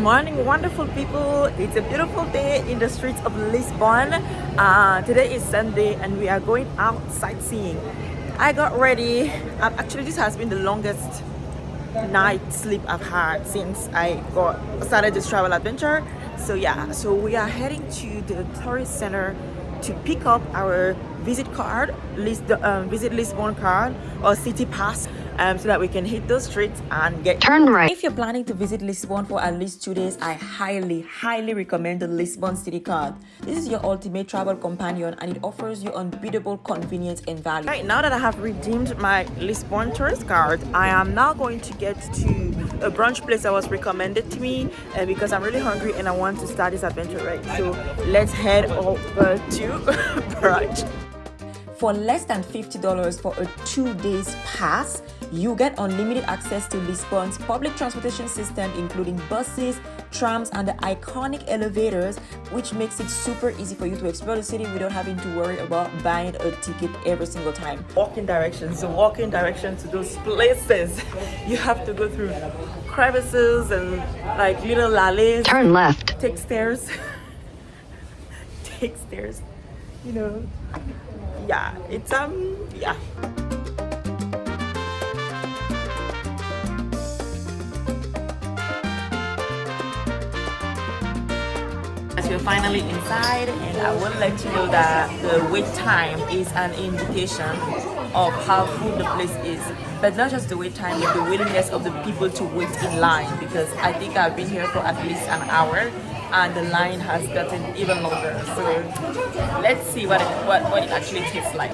morning, wonderful people. It's a beautiful day in the streets of Lisbon. Today is Sunday and we are going out sightseeing. I got ready. Actually, this has been the longest night sleep I've had since I started this travel adventure. So yeah, so we are heading to the tourist center to pick up our visit card, visit Lisbon card or city pass, so that we can hit those streets and get turn right. If you're planning to visit Lisbon for at least 2 days, I highly recommend the Lisbon City Card. This is your ultimate travel companion and it offers you unbeatable convenience and value. Right now that I have redeemed my Lisbon tourist card, I am now going to get to a brunch place that was recommended to me because I'm really hungry and I want to start this adventure right. So let's head over to brunch. For less than $50 for a 2 days pass, you get unlimited access to Lisbon's public transportation system, including buses, trams, and the iconic elevators, which makes it super easy for you to explore the city without having to worry about buying a ticket every single time. Walking directions to those places. You have to go through crevices and like little alleys. Turn left. Take stairs. Take stairs. You know. Yeah, it's yeah. As we're finally inside, and I will let you know that the wait time is an indication of how full the place is. But not just the wait time, but the willingness of the people to wait in line, because I think I've been here for at least an hour and the line has gotten even longer. So let's see what it actually tastes like.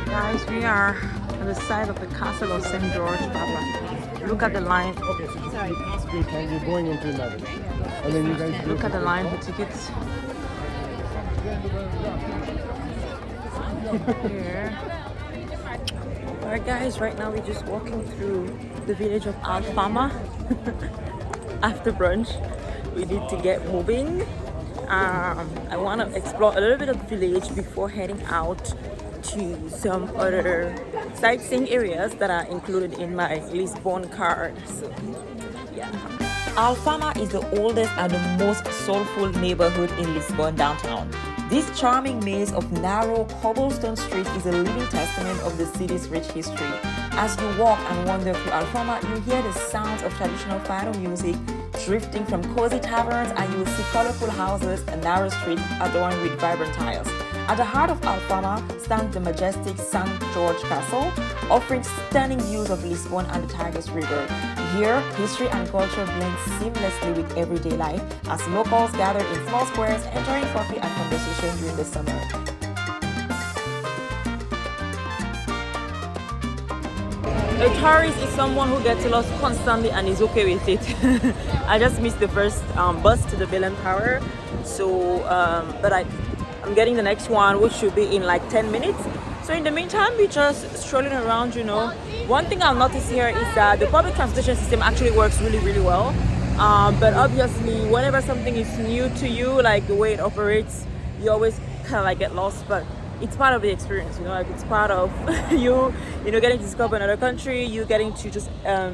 Guys, we are on the side of the castle of St. George, Papa. Look at the line. Okay, so this is the pass-through time. You're going into another. And then you guys look at the line for tickets. Here. Alright guys, right now we're just walking through the village of Alfama. After brunch, we need to get moving. I want to explore a little bit of the village before heading out to some other sightseeing areas that are included in my Lisbon card. So, yeah. Alfama is the oldest and the most soulful neighborhood in Lisbon downtown. This charming maze of narrow cobblestone streets is a living testament of the city's rich history. As you walk and wander through Alfama, you hear the sounds of traditional Fado music drifting from cozy taverns, and you will see colorful houses and narrow streets adorned with vibrant tiles. At the heart of Alfama stands the majestic St. George Castle, offering stunning views of Lisbon and the Tigris River. Here, history and culture blend seamlessly with everyday life as locals gather in small squares, enjoying coffee and conversation during the summer. A tourist is someone who gets lost constantly and is okay with it. I just missed the first bus to the Belém Tower, so but I'm getting the next one, which should be in like 10 minutes. So in the meantime, we're just strolling around, you know. One thing I'll notice here is that the public transportation system actually works really well. But obviously, whenever something is new to you, like the way it operates, you always kind of like get lost. But it's part of the experience, you know, like it's part of you know, getting to discover another country, you getting to just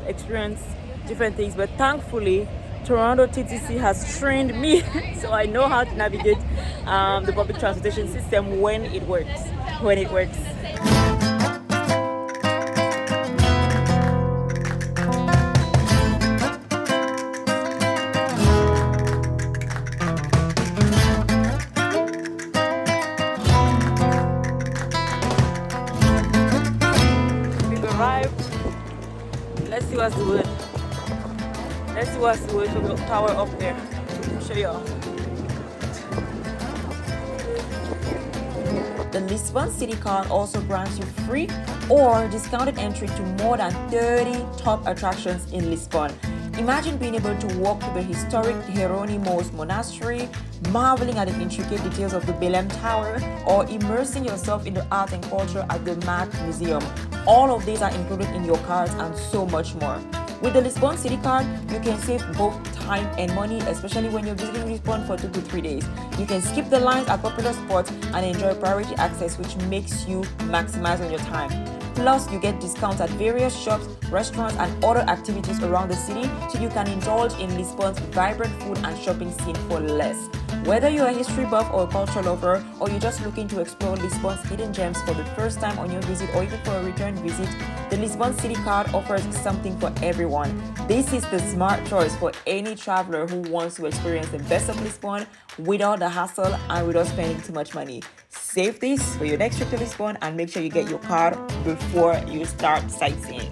experience different things. But thankfully, Toronto TTC has trained me, so I know how to navigate the public transportation system when it works. We've arrived. Let's see what's the word. Let's see what's the word for the tower up there. I'll show you all. The Lisbon City Card also grants you free or discounted entry to more than 30 top attractions in Lisbon. Imagine being able to walk to the historic Jeronimos Monastery, marveling at the intricate details of the Belém Tower, or immersing yourself in the art and culture at the Mac Museum. All of these are included in your cards and so much more. With the Lisbon City Card, you can save both time and money, especially when you're visiting Lisbon for 2 to 3 days. You can skip the lines at popular spots and enjoy priority access, which makes you maximize on your time. Plus, you get discounts at various shops, restaurants, and other activities around the city, so you can indulge in Lisbon's vibrant food and shopping scene for less. Whether you're a history buff or a culture lover, or you're just looking to explore Lisbon's hidden gems for the first time on your visit or even for a return visit, the Lisbon City Card offers something for everyone. This is the smart choice for any traveler who wants to experience the best of Lisbon without the hassle and without spending too much money. Save this for your next trip to Lisbon and make sure you get your card before you start sightseeing.